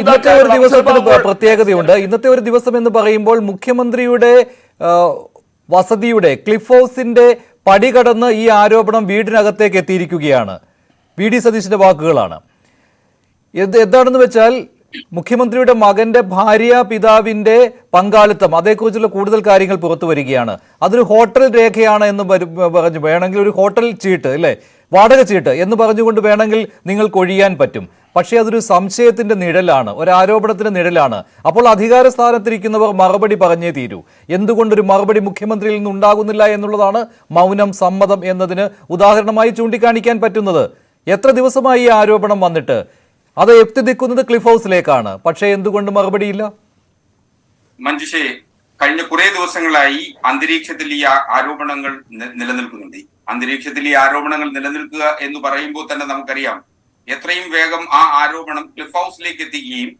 ഇന്നത്തെ ഒരു ദിവസത്തിന് പ്രത്യേകതയുണ്ട്. ഇന്നത്തെ ഒരു ദിവസം എന്ന് പറയുമ്പോൾ മുഖ്യമന്ത്രിയുടെ വസതിയുടെ ക്ലിഫ് ഹൗസിന്റെ പടി കടന്ന് ഈ ആരോപണം വീടിനകത്തേക്ക് എത്തിയിരിക്കുകയാണ്. വി ഡി സതീശന്റെ വാക്കുകളാണ്. എന്താണെന്ന് വെച്ചാൽ മുഖ്യമന്ത്രിയുടെ മകന്റെ ഭാര്യ പിതാവിന്റെ പങ്കാളിത്തം, അതേക്കുറിച്ചുള്ള കൂടുതൽ കാര്യങ്ങൾ പുറത്തു വരികയാണ്. അതൊരു ഹോട്ടൽ രേഖയാണ് എന്ന് പറഞ്ഞു, വേണമെങ്കിൽ ഒരു ഹോട്ടൽ ചീട്ട് അല്ലേ, വാടക ചീട്ട് എന്ന് പറഞ്ഞുകൊണ്ട് വേണമെങ്കിൽ നിങ്ങൾക്ക് ഒഴിയാൻ പറ്റും. പക്ഷേ അതൊരു സംശയത്തിന്റെ നിഴലാണ്, ഒരു ആരോപണത്തിന്റെ നിഴലാണ്. അപ്പോൾ അധികാര സ്ഥാനത്തിരിക്കുന്നവർ മറുപടി പറഞ്ഞേ തീരൂ. എന്തുകൊണ്ടൊരു മറുപടി മുഖ്യമന്ത്രിയിൽ നിന്ന് ഉണ്ടാകുന്നില്ല എന്നുള്ളതാണ് മൗനം സമ്മതം എന്നതിന് ഉദാഹരണമായി ചൂണ്ടിക്കാണിക്കാൻ പറ്റുന്നത്. എത്ര ദിവസമായി ഈ ആരോപണം വന്നിട്ട്? അത് എത്തിനിൽക്കുന്നത് ക്ലിഫ് ഹൗസിലേക്കാണ്. പക്ഷേ എന്തുകൊണ്ട് മറുപടിയില്ല? മഞ്ജുഷേ, കഴിഞ്ഞ കുറെ ദിവസങ്ങളായി അന്തരീക്ഷത്തിൽ ഈ ആരോപണങ്ങൾ നിലനിൽക്കുന്നുണ്ട്. അന്തരീക്ഷത്തിൽ ഈ ആരോപണങ്ങൾ നിലനിൽക്കുക എന്ന് പറയുമ്പോൾ തന്നെ നമുക്കറിയാം എത്രയും വേഗം ആ ആരോപണം ക്ലിഫ് ഹൗസിലേക്ക് എത്തിക്കുകയും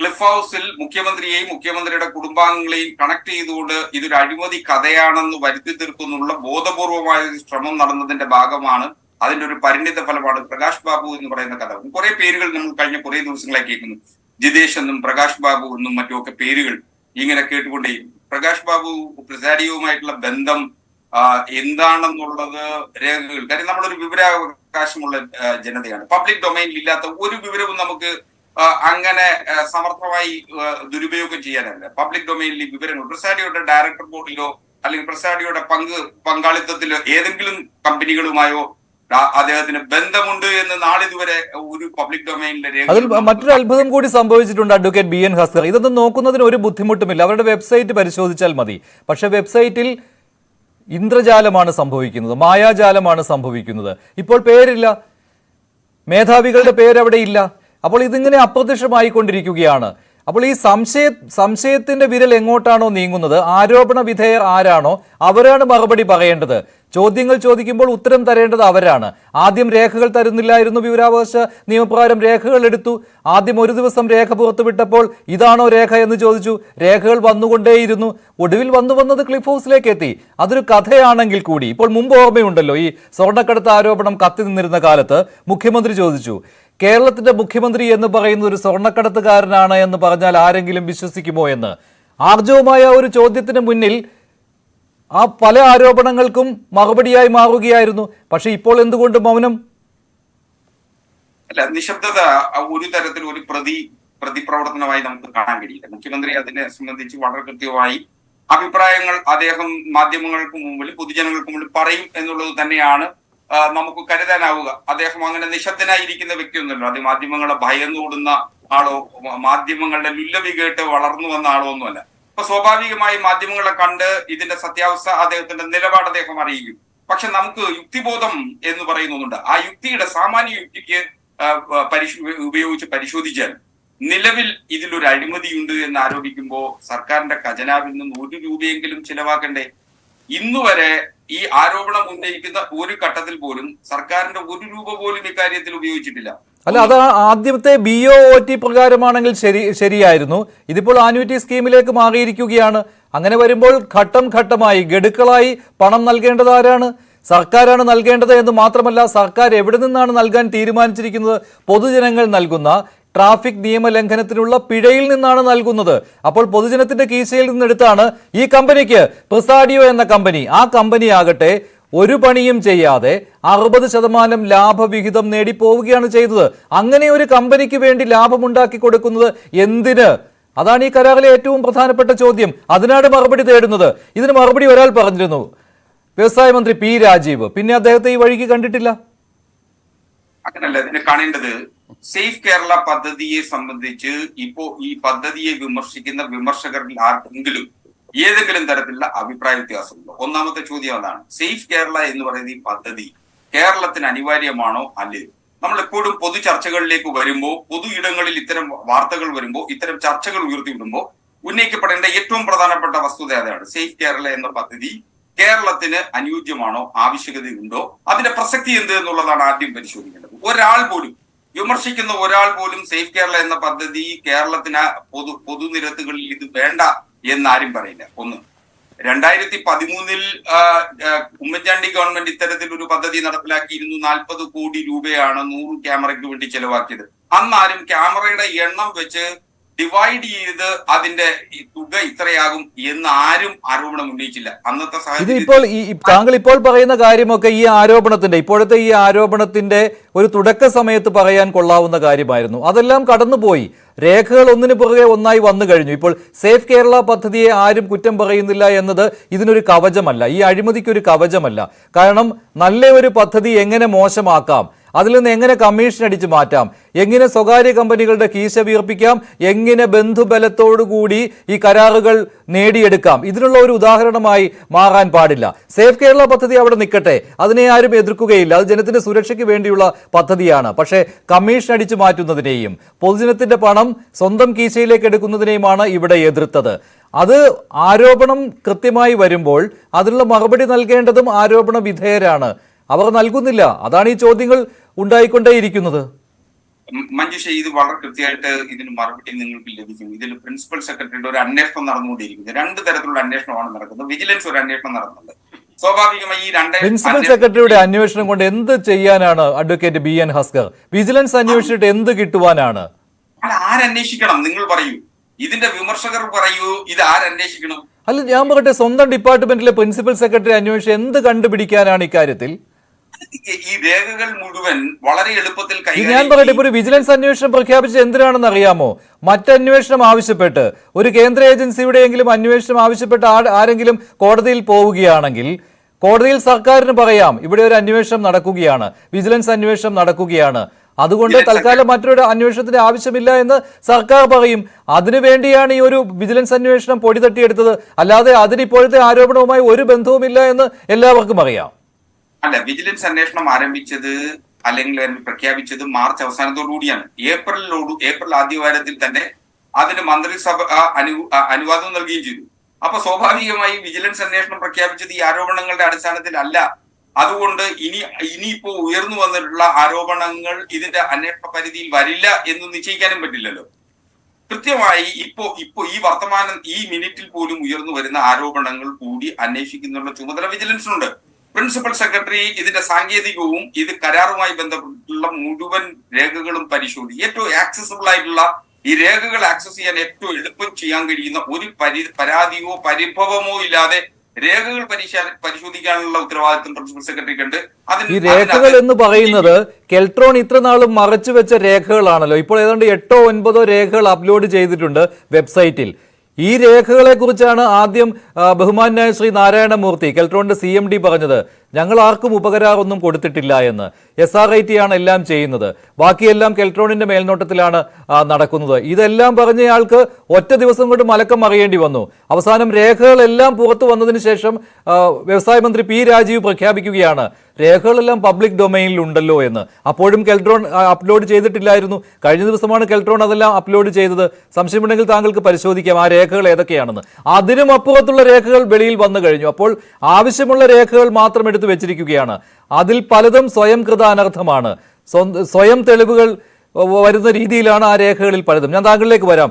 ക്ലിഫ് ഹൗസിൽ മുഖ്യമന്ത്രിയെയും മുഖ്യമന്ത്രിയുടെ കുടുംബാംഗങ്ങളെയും കണക്ട് ചെയ്തുകൊണ്ട് ഇതൊരു അഴിമതി കഥയാണെന്ന് വരുത്തി തീർക്കുന്നുള്ള ബോധപൂർവമായ ഒരു ശ്രമം നടന്നതിന്റെ ഭാഗമാണ്, അതിന്റെ ഒരു പരിണിത ഫലമാണ് പ്രകാശ് ബാബു എന്ന് പറയുന്ന കഥ. കുറെ പേരുകൾ നമ്മൾ കഴിഞ്ഞ കുറെ ദിവസങ്ങളായി കേൾക്കുന്നു. ജിതേഷ് എന്നും പ്രകാശ് ബാബു എന്നും മറ്റുമൊക്കെ പേരുകൾ ഇങ്ങനെ കേട്ടുകൊണ്ടേയിരുന്നു. പ്രകാശ് ബാബു പ്രിസാഡിയവുമായിട്ടുള്ള ബന്ധം എന്താണെന്നുള്ളത് രേഖകൾ, കാര്യം നമ്മളൊരു വിവരാവകാശമുള്ള ജനതയാണ്. പബ്ലിക് ഡൊമൈനിൽ ഇല്ലാത്ത ഒരു വിവരവും നമുക്ക് അങ്ങനെ സമർത്ഥമായി ദുരുപയോഗം ചെയ്യാനല്ല. പബ്ലിക് ഡൊമൈനിൽ ഈ വിവരങ്ങൾ പ്രിസാഡിയോയുടെ ഡയറക്ടർ ബോർഡിലോ അല്ലെങ്കിൽ പ്രിസാഡിയോയുടെ പങ്കാളിത്തത്തിലോ ഏതെങ്കിലും കമ്പനികളുമായോ അദ്ദേഹത്തിന് ബന്ധമുണ്ട് എന്ന് നാളിതുവരെ ഒരു പബ്ലിക് ഡൊമൈനിലെ അതിൽ മറ്റൊരു അത്ഭുതം കൂടി സംഭവിച്ചിട്ടുണ്ട്. അഡ്വക്കേറ്റ് ബി എൻ ഹസ്കർ, ഇതൊന്നും നോക്കുന്നതിന് ഒരു ബുദ്ധിമുട്ടുമില്ല. അവരുടെ വെബ്സൈറ്റ് പരിശോധിച്ചാൽ മതി. പക്ഷെ വെബ്സൈറ്റിൽ ഇന്ദ്രജാലമാണ് സംഭവിക്കുന്നത്, മായാജാലമാണ് സംഭവിക്കുന്നത്. ഇപ്പോൾ പേരില്ല, മേധാവികളുടെ പേരവിടെ ഇല്ല. അപ്പോൾ ഇതിങ്ങനെ അപ്രത്യക്ഷമായിക്കൊണ്ടിരിക്കുകയാണ്. അപ്പോൾ ഈ സംശയത്തിന്റെ വിരൽ എങ്ങോട്ടാണോ നീങ്ങുന്നത്, ആരോപണ വിധേയർ ആരാണോ അവരാണ് മറുപടി പറയേണ്ടത്. ചോദ്യങ്ങൾ ചോദിക്കുമ്പോൾ ഉത്തരം തരേണ്ടത് അവരാണ്. ആദ്യം രേഖകൾ തരുന്നില്ലായിരുന്നു, വിവരാവകാശ നിയമപ്രകാരം രേഖകൾ എടുത്തു. ആദ്യം ഒരു ദിവസം രേഖ പുറത്തുവിട്ടപ്പോൾ ഇതാണോ രേഖ എന്ന് ചോദിച്ചു. രേഖകൾ വന്നുകൊണ്ടേയിരുന്നു. ഒടുവിൽ വന്നത് ക്ലിഫ് ഹൗസിലേക്ക് എത്തി. അതൊരു കഥയാണെങ്കിൽ കൂടി ഇപ്പോൾ മുമ്പ് ഓർമ്മയുണ്ടല്ലോ, ഈ സ്വർണ്ണക്കടത്ത് ആരോപണം കത്തി നിന്നിരുന്ന കാലത്ത് മുഖ്യമന്ത്രി ചോദിച്ചു, കേരളത്തിന്റെ മുഖ്യമന്ത്രി എന്ന് പറയുന്ന ഒരു സ്വർണ്ണക്കടത്തുകാരനാണ് എന്ന് പറഞ്ഞാൽ ആരെങ്കിലും വിശ്വസിക്കുമോ എന്ന്. ആർജവമായ ഒരു ചോദ്യത്തിന് മുന്നിൽ ആ പല ആരോപണങ്ങൾക്കും മറുപടിയായി മാറുകയായിരുന്നു. പക്ഷെ ഇപ്പോൾ എന്തുകൊണ്ട് മൗനം? അല്ല, നിശബ്ദത ഒരു തരത്തിൽ ഒരു പ്രതിപ്രവർത്തനമായി നമുക്ക് കാണാൻ കഴിയില്ല. മുഖ്യമന്ത്രി അതിനെ സംബന്ധിച്ച് വളരെ കൃത്യമായി അഭിപ്രായങ്ങൾ അദ്ദേഹം മാധ്യമങ്ങൾക്ക് മുമ്പിൽ പൊതുജനങ്ങൾക്ക് മുമ്പിൽ പറയും എന്നുള്ളത് തന്നെയാണ് നമുക്ക് കരുതാനാവുക. അദ്ദേഹം അങ്ങനെ നിശബ്ദനായിരിക്കുന്ന വ്യക്തിയൊന്നുമല്ലോ. അത് മാധ്യമങ്ങളെ ഭയന്നോടുന്ന ആളോ മാധ്യമങ്ങളുടെ ലുല്ലവി കേട്ട് വളർന്നു വന്ന ആളോ ഒന്നുമല്ല. അപ്പൊ സ്വാഭാവികമായി മാധ്യമങ്ങളെ കണ്ട് ഇതിന്റെ സത്യാവസ്ഥ അദ്ദേഹത്തിന്റെ നിലപാട് അദ്ദേഹം അറിയിക്കും. പക്ഷെ നമുക്ക് യുക്തിബോധം എന്ന് പറയുന്നുണ്ട്. ആ യുക്തിയുടെ സാമാന്യ യുക്തിക്ക് ഉപയോഗിച്ച് പരിശോധിച്ചാൽ നിലവിൽ ഇതിലൊരു അഴിമതിയുണ്ട് എന്ന് ആരോപിക്കുമ്പോൾ സർക്കാരിന്റെ ഖജനാവിൽ നിന്ന് 1 രൂപയെങ്കിലും ചിലവാക്കണ്ടേ? ഇന്നുവരെ ഈ ആരോപണം ഉന്നയിക്കുന്ന ഒരു ഘട്ടത്തിൽ പോലും സർക്കാരിന്റെ 1 രൂപ പോലും ഇക്കാര്യത്തിൽ ഉപയോഗിച്ചിട്ടില്ല. അല്ല, അത് ആദ്യത്തെ BOT പ്രകാരമാണെങ്കിൽ ശരിയായിരുന്നു. ഇതിപ്പോൾ ആന്വിറ്റി സ്കീമിലേക്ക് മാറിയിരിക്കുകയാണ്. അങ്ങനെ വരുമ്പോൾ ഘട്ടം ഘട്ടമായി ഗഡുക്കളായി പണം നൽകേണ്ടത് ആരാണ്? സർക്കാരാണ് നൽകേണ്ടത് എന്ന് മാത്രമല്ല, സർക്കാർ എവിടെ നിന്നാണ് നൽകാൻ തീരുമാനിച്ചിരിക്കുന്നത്? പൊതുജനങ്ങൾ നൽകുന്ന ട്രാഫിക് നിയമലംഘനത്തിനുള്ള പിഴയിൽ നിന്നാണ് നൽകുന്നത്. അപ്പോൾ പൊതുജനത്തിന്റെ കീശയിൽ നിന്നെടുത്താണ് ഈ കമ്പനിക്ക്, പ്രിസാഡിയോ എന്ന കമ്പനി, ആ കമ്പനി ആകട്ടെ ഒരു പണിയും ചെയ്യാതെ 60% ലാഭവിഹിതം നേടി പോവുകയാണ് ചെയ്തത്. അങ്ങനെ ഒരു കമ്പനിക്ക് വേണ്ടി ലാഭമുണ്ടാക്കി കൊടുക്കുന്നത് എന്തിന്? അതാണ് ഈ കരാറിലെ ഏറ്റവും പ്രധാനപ്പെട്ട ചോദ്യം. അതിനാണ് മറുപടി തേടുന്നത്. ഇതിന് മറുപടി ഒരാൾ പറഞ്ഞിരുന്നു, വ്യവസായ മന്ത്രി P. രാജീവ്. പിന്നെ അദ്ദേഹത്തെ ഈ വഴിക്ക് കണ്ടിട്ടില്ല. അങ്ങനല്ല ഇതിനെ കാണേണ്ടത്. സേഫ് കേരള പദ്ധതിയെ സംബന്ധിച്ച് ഇപ്പോ ഈ പദ്ധതിയെ വിമർശിക്കുന്ന വിമർശകരിൽ ആർക്കെങ്കിലും ഏതെങ്കിലും തരത്തിലുള്ള അഭിപ്രായ വ്യത്യാസമുണ്ടോ? ഒന്നാമത്തെ ചോദ്യം അതാണ്. സേഫ് കേരള എന്ന് പറയുന്ന ഈ പദ്ധതി കേരളത്തിന് അനിവാര്യമാണോ അല്ലയോ? നമ്മൾ എപ്പോഴും പൊതു ചർച്ചകളിലേക്ക് വരുമ്പോൾ, പൊതു ഇടങ്ങളിൽ ഇത്തരം വാർത്തകൾ വരുമ്പോൾ, ഇത്തരം ചർച്ചകൾ ഉയർത്തിവിടുമ്പോൾ ഉന്നയിക്കപ്പെടേണ്ട ഏറ്റവും പ്രധാനപ്പെട്ട വസ്തുത അതാണ്. സേഫ് കേരള എന്ന പദ്ധതി കേരളത്തിന് അനുയോജ്യമാണോ, ആവശ്യകതയുണ്ടോ, അതിന്റെ പ്രസക്തി എന്ത് എന്നുള്ളതാണ് ആദ്യം പരിശോധിക്കേണ്ടത്. ഒരാൾ പോലും വിമർശിക്കുന്ന ഒരാൾ പോലും സേഫ് കേരള എന്ന പദ്ധതി കേരളത്തിന് പൊതുനിരത്തുകളിൽ ഇത് വേണ്ട എന്നാരും പറയില്ല. ഒന്ന്. 2013 ഉമ്മൻചാണ്ടി ഗവൺമെന്റ് ഇത്തരത്തിൽ ഒരു പദ്ധതി നടപ്പിലാക്കിയിരുന്നു. 40 കോടി രൂപയാണ് 100 ക്യാമറയ്ക്ക് വേണ്ടി ചെലവാക്കിയത്. അന്നാരും ക്യാമറയുടെ എണ്ണം വെച്ച് ഡിവൈഡ് ചെയ്ത് അതിന്റെ തുക ഇത്രയാകും എന്ന് ആരും ആരോപണം ഉന്നയിച്ചില്ല അന്നത്തെ ഇതിപ്പോൾ താങ്കൾ ഇപ്പോൾ പറയുന്ന കാര്യമൊക്കെ ഈ ആരോപണത്തിന്റെ ഇപ്പോഴത്തെ ഈ ആരോപണത്തിന്റെ ഒരു തുടക്ക സമയത്ത് പറയാൻ കൊള്ളാവുന്ന കാര്യമായിരുന്നു. അതെല്ലാം കടന്നുപോയി. രേഖകൾ ഒന്നിനു പുറകെ ഒന്നായി വന്നു കഴിഞ്ഞു. ഇപ്പോൾ സേഫ് കേരള പദ്ധതിയെ ആരും കുറ്റം പറയുന്നില്ല എന്നത് ഇതിനൊരു കവചമല്ല, ഈ അഴിമതിക്ക് ഒരു കവചമല്ല. കാരണം നല്ല ഒരു പദ്ധതി എങ്ങനെ മോശമാക്കാം, അതിൽ നിന്ന് എങ്ങനെ കമ്മീഷൻ അടിച്ചു മാറ്റാം, എങ്ങനെ സ്വകാര്യ കമ്പനികളുടെ കീശ വീർപ്പിക്കാം, എങ്ങനെ ബന്ധുബലത്തോടുകൂടി ഈ കരാറുകൾ നേടിയെടുക്കാം, ഇതിനുള്ള ഒരു ഉദാഹരണമായി മാറാൻ പാടില്ല. സേഫ് കേരള പദ്ധതി അവിടെ നിൽക്കട്ടെ, അതിനെ ആരും എതിർക്കുകയില്ല, അത് ജനത്തിന്റെ സുരക്ഷയ്ക്ക് വേണ്ടിയുള്ള പദ്ധതിയാണ്. പക്ഷേ കമ്മീഷൻ അടിച്ചു മാറ്റുന്നതിനെയും പൊതുജനത്തിന്റെ പണം സ്വന്തം കീശയിലേക്ക് എടുക്കുന്നതിനെയുമാണ് ഇവിടെ എതിർത്തത്. അത് ആരോപണം കൃത്യമായി വരുമ്പോൾ അതിനുള്ള മറുപടി നൽകേണ്ടതും ആരോപണ വിധേയരാണ്. അവർ നൽകുന്നില്ല. അതാണ് ഈ ചോദ്യങ്ങൾ ഉണ്ടായിക്കൊണ്ടേയിരിക്കുന്നത്. മഞ്ജുഷ, ഇത് വളരെ കൃത്യമായിട്ട് ഇതിന് മറുപടി നിങ്ങൾക്ക് ലഭിക്കും. ഇതിൽ പ്രിൻസിപ്പൽ സെക്രട്ടറിയുടെ ഒരു അന്വേഷണം നടന്നുകൊണ്ടിരിക്കുന്നത്. 2 തരത്തിലുള്ള അന്വേഷണമാണ് നടക്കുന്നത്. വിജിലൻസ് ഒരു അന്വേഷണം നടത്തുന്നുണ്ട്. സ്വാഭാവികമായി ഈ പ്രിൻസിപ്പൽ സെക്രട്ടറിയുടെ അന്വേഷണം കൊണ്ട് എന്ത് ചെയ്യാനാണ് അഡ്വക്കേറ്റ് BN ഹസ്കർ? വിജിലൻസ് അന്വേഷിച്ചിട്ട് എന്ത് കിട്ടുവാനാണ്? ആരന്വേഷിക്കണം? നിങ്ങൾ പറയൂ. ഇതിന്റെ വിമർശകർ പറയൂ, ഇത് ആരന്വേഷിക്കണം? അല്ല, ഞാൻ പറയട്ടെ, സ്വന്തം ഡിപ്പാർട്ട്മെന്റിലെ പ്രിൻസിപ്പൽ സെക്രട്ടറി അന്വേഷിച്ച് എന്ത് കണ്ടുപിടിക്കാനാണ് ഇക്കാര്യത്തിൽ? ഈ രേഖകൾ മുഴുവൻ വളരെ എളുപ്പത്തിൽ ഞാൻ പറയട്ടെ, ഇപ്പൊ ഒരു വിജിലൻസ് അന്വേഷണം പ്രഖ്യാപിച്ചത് എന്തിനാണെന്ന് അറിയാമോ? മറ്റന്വേഷണം ആവശ്യപ്പെട്ട് ഒരു കേന്ദ്ര ഏജൻസിയുടെയെങ്കിലും അന്വേഷണം ആവശ്യപ്പെട്ട് ആരെങ്കിലും കോടതിയിൽ പോവുകയാണെങ്കിൽ കോടതിയിൽ സർക്കാരിന് പറയാം ഇവിടെ ഒരു അന്വേഷണം നടക്കുകയാണ്, വിജിലൻസ് അന്വേഷണം നടക്കുകയാണ്, അതുകൊണ്ട് തൽക്കാലം മറ്റൊരു അന്വേഷണത്തിന് ആവശ്യമില്ല എന്ന് സർക്കാർ പറയും. അതിനുവേണ്ടിയാണ് ഈ ഒരു വിജിലൻസ് അന്വേഷണം പൊടി തട്ടിയെടുത്തത്. അല്ലാതെ അതിന് ഇപ്പോഴത്തെ ആരോപണവുമായി ഒരു ബന്ധവുമില്ല എന്ന് എല്ലാവർക്കും അറിയാം. അല്ല, വിജിലൻസ് അന്വേഷണം ആരംഭിച്ചത് അല്ലെങ്കിൽ പ്രഖ്യാപിച്ചത് മാർച്ച് അവസാനത്തോടുകൂടിയാണ്. ഏപ്രിൽ ആദ്യവാരത്തിൽ തന്നെ അതിന് മന്ത്രിസഭ അനുവാദം നൽകുകയും ചെയ്തു. അപ്പൊ സ്വാഭാവികമായി വിജിലൻസ് അന്വേഷണം പ്രഖ്യാപിച്ചത് ഈ ആരോപണങ്ങളുടെ അടിസ്ഥാനത്തിൽ അല്ല. അതുകൊണ്ട് ഇനിയിപ്പോ ഉയർന്നു വന്നിട്ടുള്ള ആരോപണങ്ങൾ ഇതിന്റെ അന്വേഷണ പരിധിയിൽ വരില്ല എന്ന് നിശ്ചയിക്കാനും പറ്റില്ലല്ലോ. കൃത്യമായി ഇപ്പോ ഈ മിനിറ്റിൽ പോലും ഉയർന്നു വരുന്ന ആരോപണങ്ങൾ കൂടി അന്വേഷിക്കുന്നുള്ള ചുമതല വിജിലൻസിനുണ്ട്. പ്രിൻസിപ്പൽ സെക്രട്ടറി ഇതിന്റെ സാങ്കേതികവും ഇത് കരാറുമായി ബന്ധപ്പെട്ടുള്ള മുഴുവൻ രേഖകളും പരിശോധിക്കും. ഏറ്റവും ആക്സസിബിൾ ആയിട്ടുള്ള ഈ രേഖകൾ ആക്സസ് ചെയ്യാൻ ഏറ്റവും എളുപ്പം ചെയ്യാൻ കഴിയുന്ന ഒരു പരാതിയോ പരിഭവമോ ഇല്ലാതെ രേഖകൾ പരിശോധിക്കാനുള്ള ഉത്തരവാദിത്വം പ്രിൻസിപ്പൽ സെക്രട്ടറിക്ക് ഉണ്ട്. ഈ രേഖകൾ എന്ന് പറയുന്നത് കെൽട്രോൺ ഇത്ര നാളും മറച്ചു വെച്ച രേഖകളാണല്ലോ. ഇപ്പോൾ ഏതാണ്ട് 8 or 9 രേഖകൾ അപ്ലോഡ് ചെയ്തിട്ടുണ്ട് വെബ്സൈറ്റിൽ. ഈ രേഖകളെ കുറിച്ചാണ് ആദ്യം ബഹുമാന്യായ ശ്രീ നാരായണമൂർത്തി കെൽട്രോണിന്റെ CMD പറഞ്ഞത്, ഞങ്ങൾ ആർക്കും ഉപകരാറൊന്നും കൊടുത്തിട്ടില്ല എന്ന്. SRIT ആണ് എല്ലാം ചെയ്യുന്നത്, ബാക്കിയെല്ലാം കെൽട്രോണിന്റെ മേൽനോട്ടത്തിലാണ് നടക്കുന്നത്. ഇതെല്ലാം പറഞ്ഞയാൾക്ക് ഒറ്റ ദിവസം കൊണ്ട് മലക്കം അറിയേണ്ടി വന്നു. അവസാനം രേഖകളെല്ലാം പുറത്തു വന്നതിന് ശേഷം വ്യവസായ മന്ത്രി P. രാജീവ് പ്രഖ്യാപിക്കുകയാണ് രേഖകളെല്ലാം പബ്ലിക് ഡൊമൈനിൽ ഉണ്ടല്ലോ എന്ന്. അപ്പോഴും കെൽട്രോൺ അപ്ലോഡ് ചെയ്തിട്ടില്ലായിരുന്നു. കഴിഞ്ഞ ദിവസമാണ് കെൽട്രോൺ അതെല്ലാം അപ്ലോഡ് ചെയ്തത്. സംശയമുണ്ടെങ്കിൽ താങ്കൾക്ക് പരിശോധിക്കാം ആ രേഖകൾ ഏതൊക്കെയാണെന്ന്. അതിനും അപ്പുറത്തുള്ള രേഖകൾ വെളിയിൽ വന്നു കഴിഞ്ഞു. അപ്പോൾ ആവശ്യമുള്ള രേഖകൾ മാത്രം എടുത്തു വെച്ചിരിക്കുകയാണ്. അതിൽ പലതും സ്വയം കൃത അനർത്ഥമാണ്, സ്വയം തെളിവുകൾ വരുന്ന രീതിയിലാണ് ആ രേഖകളിൽ പലതും. ഞാൻ താങ്കളിലേക്ക് വരാം.